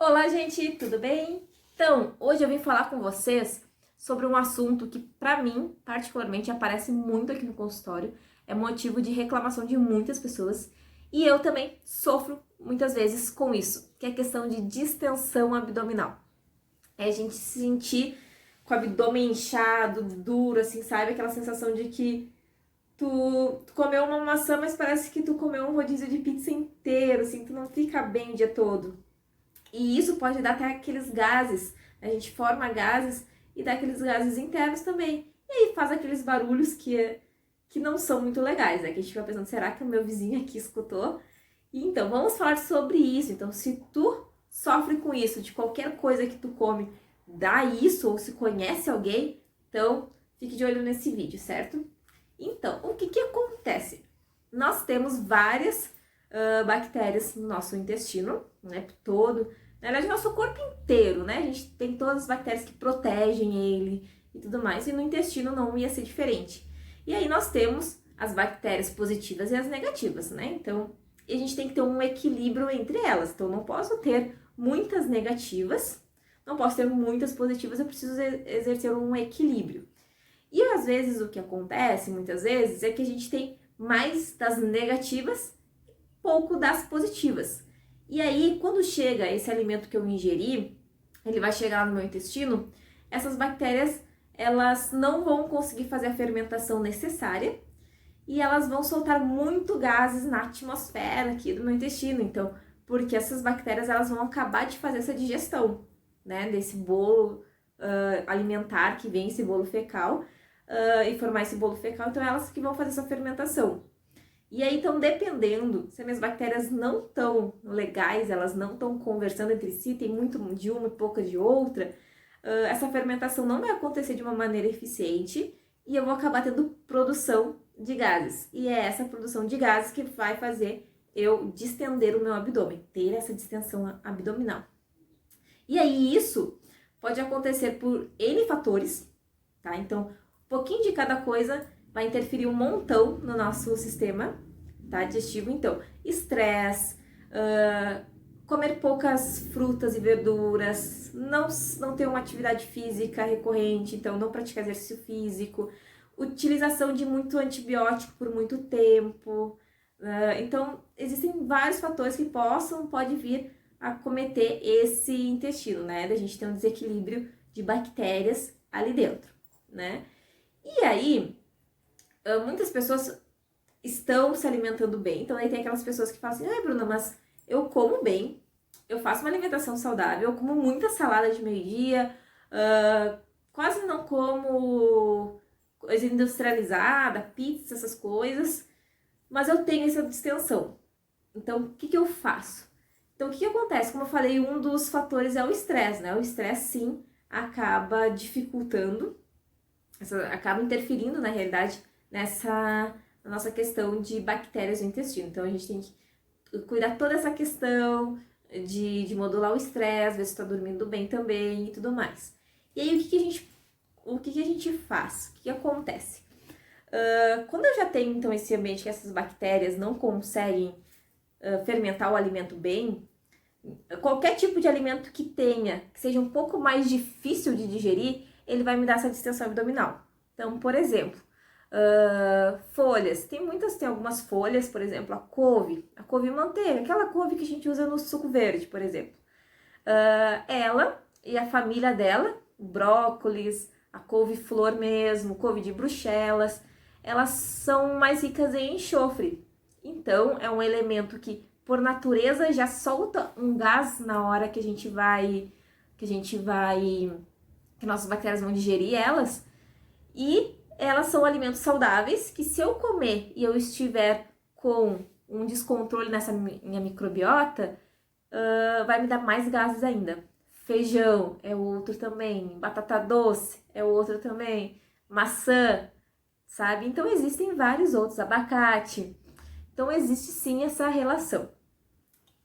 Olá, gente, tudo bem? Então, hoje eu vim falar com vocês sobre um assunto que, para mim, particularmente, aparece muito aqui no consultório, é motivo de reclamação de muitas pessoas e eu também sofro muitas vezes com isso, que é a questão de distensão abdominal. É a gente se sentir com o abdômen inchado, duro, assim, sabe? Aquela sensação de que tu comeu uma maçã, mas parece que tu comeu um rodízio de pizza inteiro, assim, tu não fica bem o dia todo. E isso pode dar até aqueles gases, a gente forma gases e dá aqueles gases internos também. E aí faz aqueles barulhos que não são muito legais, né? Que a gente fica pensando, será que o meu vizinho aqui escutou? E então, vamos falar sobre isso. Então, se tu sofre com isso, de qualquer coisa que tu come, dá isso, ou se conhece alguém, então fique de olho nesse vídeo, certo? Então, o que acontece? Nós temos várias bactérias no nosso intestino, né, todo, na verdade, nosso corpo inteiro, né, a gente tem todas as bactérias que protegem ele e tudo mais, e no intestino não ia ser diferente. E aí nós temos as bactérias positivas e as negativas, né, então a gente tem que ter um equilíbrio entre elas, então não posso ter muitas negativas, não posso ter muitas positivas, eu preciso exercer um equilíbrio. E às vezes o que acontece, muitas vezes, é que a gente tem mais das negativas, pouco das positivas. E aí, quando chega esse alimento que eu ingeri, ele vai chegar no meu intestino, essas bactérias, elas não vão conseguir fazer a fermentação necessária e elas vão soltar muito gases na atmosfera aqui do meu intestino. Então, porque essas bactérias, elas vão acabar de fazer essa digestão, né, desse bolo alimentar que vem, esse bolo fecal, e formar esse bolo fecal, então elas que vão fazer essa fermentação. E aí, então, dependendo, se as minhas bactérias não estão legais, elas não estão conversando entre si, tem muito de uma e pouca de outra, essa fermentação não vai acontecer de uma maneira eficiente e eu vou acabar tendo produção de gases. E é essa produção de gases que vai fazer eu distender o meu abdômen, ter essa distensão abdominal. E aí, isso pode acontecer por N fatores, tá? Então, um pouquinho de cada coisa vai interferir um montão no nosso sistema, tá, digestivo. Então, estresse, comer poucas frutas e verduras, não ter uma atividade física recorrente, então não praticar exercício físico, utilização de muito antibiótico por muito tempo. Então, existem vários fatores que pode vir a cometer esse intestino, né? Da gente ter um desequilíbrio de bactérias ali dentro, né? E aí, muitas pessoas estão se alimentando bem. Então aí tem aquelas pessoas que falam assim, ai Bruna, mas eu como bem, eu faço uma alimentação saudável, eu como muita salada de meio-dia, quase não como coisa industrializada, pizza, essas coisas, mas eu tenho essa distensão. Então, o que eu faço? Então, o que acontece? Como eu falei, um dos fatores é o estresse, né? O estresse, sim, acaba dificultando, acaba interferindo, na realidade, na nossa questão de bactérias no intestino. Então, a gente tem que cuidar toda essa questão de modular o estresse, ver se está dormindo bem também e tudo mais. E aí, o que a gente faz? O que acontece? Quando eu já tenho, então, esse ambiente que essas bactérias não conseguem fermentar o alimento bem, qualquer tipo de alimento que tenha, que seja um pouco mais difícil de digerir, ele vai me dar essa distensão abdominal. Então, por exemplo, folhas. Tem algumas folhas, por exemplo, a couve manteiga, aquela couve que a gente usa no suco verde, por exemplo. Ela e a família dela, brócolis, a couve-flor mesmo, couve de Bruxelas, elas são mais ricas em enxofre. Então, é um elemento que, por natureza, já solta um gás na hora que que nossas bactérias vão digerir elas. E elas são alimentos saudáveis que, se eu comer e eu estiver com um descontrole nessa minha microbiota, vai me dar mais gases ainda. Feijão é outro também, batata doce é outro também, maçã, sabe? Então existem vários outros, abacate. Então existe sim essa relação.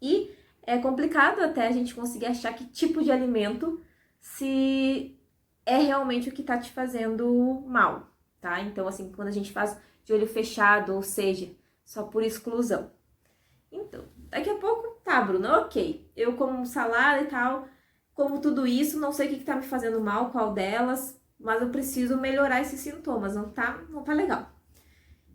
E é complicado até a gente conseguir achar que tipo de alimento se é realmente o que tá te fazendo mal, tá? Então, assim, quando a gente faz de olho fechado, ou seja, só por exclusão. Então, Daqui a pouco, tá, Bruna, ok. Eu como salada e tal, como tudo isso, não sei o que tá me fazendo mal, qual delas, mas eu preciso melhorar esses sintomas, não tá legal.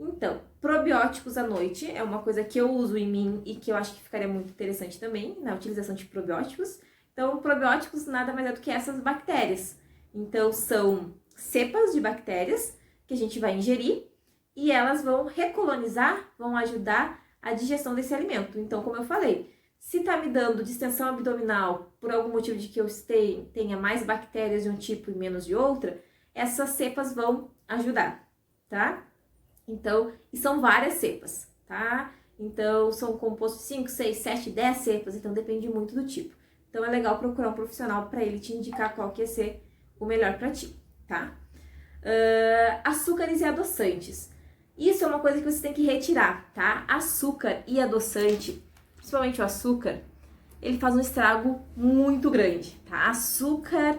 Então, probióticos à noite é uma coisa que eu uso em mim e que eu acho que ficaria muito interessante também na utilização de probióticos. Então, probióticos nada mais é do que essas bactérias. Então, são cepas de bactérias que a gente vai ingerir e elas vão recolonizar, vão ajudar a digestão desse alimento. Então, como eu falei, se tá me dando distensão abdominal por algum motivo de que eu tenha mais bactérias de um tipo e menos de outra, essas cepas vão ajudar, tá? Então, e são várias cepas, tá? Então, são compostos 5, 6, 7, 10 cepas, então depende muito do tipo. Então, é legal procurar um profissional para ele te indicar qual que ia ser o melhor para ti, tá? Açúcares e adoçantes. Isso é uma coisa que você tem que retirar, tá? Açúcar e adoçante, principalmente o açúcar, ele faz um estrago muito grande, tá? Açúcar,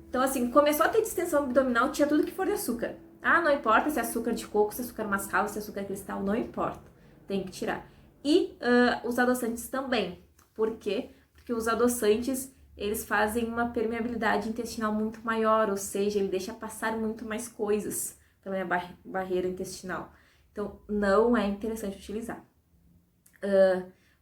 então assim, começou a ter distensão abdominal, tinha tudo que for de açúcar. Ah, não importa se é açúcar de coco, se é açúcar mascavo, se é açúcar cristal, não importa. Tem que tirar. E os adoçantes também. Por quê? Porque os adoçantes, eles fazem uma permeabilidade intestinal muito maior, ou seja, ele deixa passar muito mais coisas pela minha barreira intestinal. Então, não é interessante utilizar.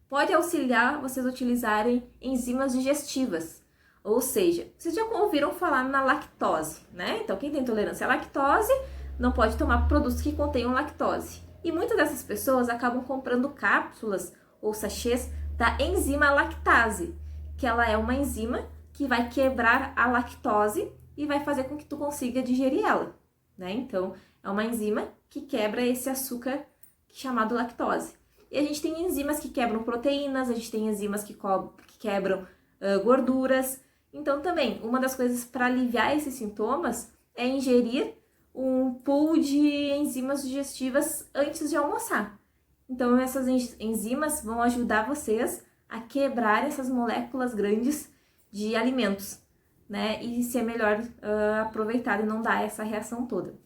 Pode auxiliar vocês utilizarem enzimas digestivas. Ou seja, vocês já ouviram falar na lactose, né? Então, quem tem intolerância à lactose não pode tomar produtos que contenham lactose. E muitas dessas pessoas acabam comprando cápsulas ou sachês da enzima lactase, que ela é uma enzima que vai quebrar a lactose e vai fazer com que tu consiga digerir ela, né? Então, é uma enzima que quebra esse açúcar chamado lactose. E a gente tem enzimas que quebram proteínas, a gente tem enzimas que quebram gorduras. Então, também, uma das coisas para aliviar esses sintomas é ingerir um pool de enzimas digestivas antes de almoçar. Então, essas enzimas vão ajudar vocês a quebrar essas moléculas grandes de alimentos, né? E ser melhor aproveitado e não dar essa reação toda.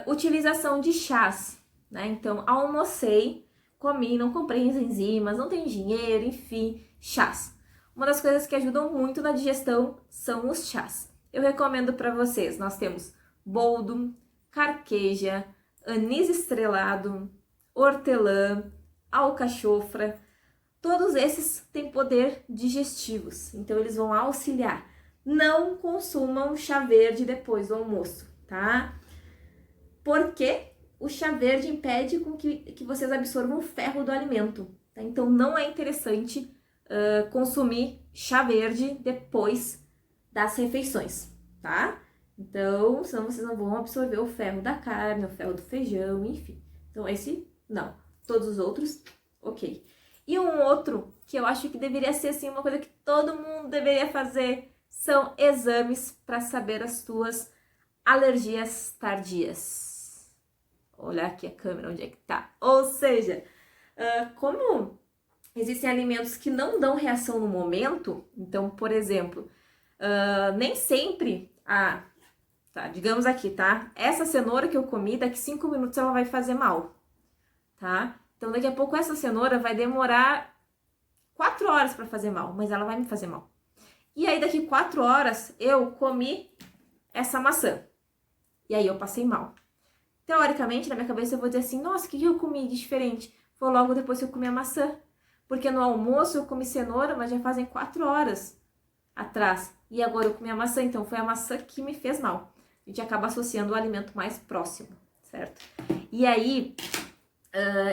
Utilização de chás, né? Então, almocei, comi, não comprei as enzimas, não tenho dinheiro, enfim, chás. Uma das coisas que ajudam muito na digestão são os chás. Eu recomendo para vocês, nós temos boldo, carqueja, anis estrelado, hortelã, alcachofra. Todos esses têm poder digestivos, então eles vão auxiliar. Não consumam chá verde depois do almoço, tá? Porque o chá verde impede com que vocês absorvam o ferro do alimento, tá? Então não é interessante consumir chá verde depois das refeições, tá? Então, senão vocês não vão absorver o ferro da carne, o ferro do feijão, enfim. Então esse, não. Todos os outros, ok. E um outro que eu acho que deveria ser assim, uma coisa que todo mundo deveria fazer, são exames para saber as tuas alergias tardias. Olha aqui a câmera, onde é que tá? Ou seja, como existem alimentos que não dão reação no momento, então, por exemplo, nem sempre, tá, digamos aqui, tá? Essa cenoura que eu comi, daqui 5 minutos ela vai fazer mal, tá? Então, daqui a pouco essa cenoura vai demorar 4 horas para fazer mal, mas ela vai me fazer mal. E aí, daqui 4 horas, eu comi essa maçã. E aí, eu passei mal. Teoricamente, na minha cabeça, eu vou dizer assim, nossa, o que eu comi de diferente? Foi logo depois que eu comi a maçã. Porque no almoço eu comi cenoura, mas já fazem 4 horas atrás. E agora eu comi a maçã, então foi a maçã que me fez mal. A gente acaba associando o alimento mais próximo, certo? E aí,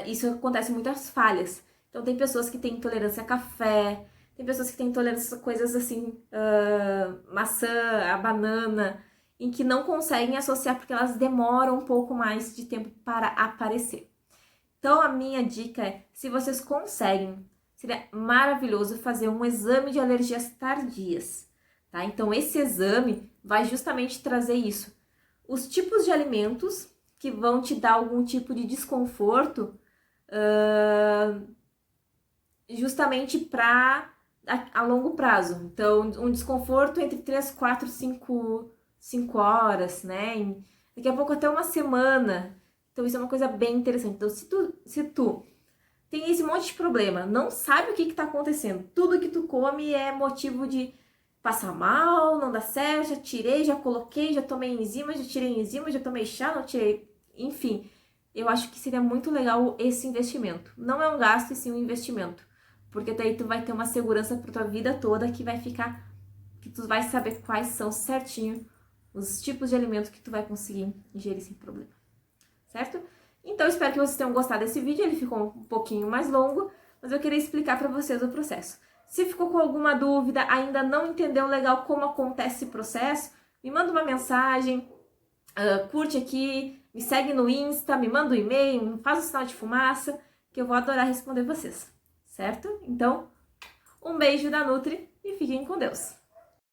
isso acontece muitas falhas. Então tem pessoas que têm intolerância a café, tem pessoas que têm intolerância a coisas assim, maçã, a banana, em que não conseguem associar porque elas demoram um pouco mais de tempo para aparecer. Então, a minha dica é, se vocês conseguem, seria maravilhoso fazer um exame de alergias tardias, tá? Então, esse exame vai justamente trazer isso. Os tipos de alimentos que vão te dar algum tipo de desconforto, justamente para a longo prazo. Então, um desconforto entre 3, 4, 5 horas, né? Daqui a pouco até uma semana. Então, isso é uma coisa bem interessante. Então, se tu tem esse monte de problema, não sabe o que está acontecendo. Tudo que tu come é motivo de passar mal, não dá certo, já tirei, já coloquei, já tomei enzima, já tirei enzima, já tomei chá, não tirei, enfim. Eu acho que seria muito legal esse investimento. Não é um gasto, e sim um investimento. Porque daí tu vai ter uma segurança para tua vida toda que vai ficar, que tu vai saber quais são certinho os tipos de alimentos que tu vai conseguir ingerir sem problema. Certo? Então, espero que vocês tenham gostado desse vídeo. Ele ficou um pouquinho mais longo, mas eu queria explicar para vocês o processo. Se ficou com alguma dúvida, ainda não entendeu legal como acontece esse processo, me manda uma mensagem, curte aqui, me segue no Insta, me manda um e-mail, me faz um sinal de fumaça, que eu vou adorar responder vocês, certo? Então, um beijo da Nutri e fiquem com Deus!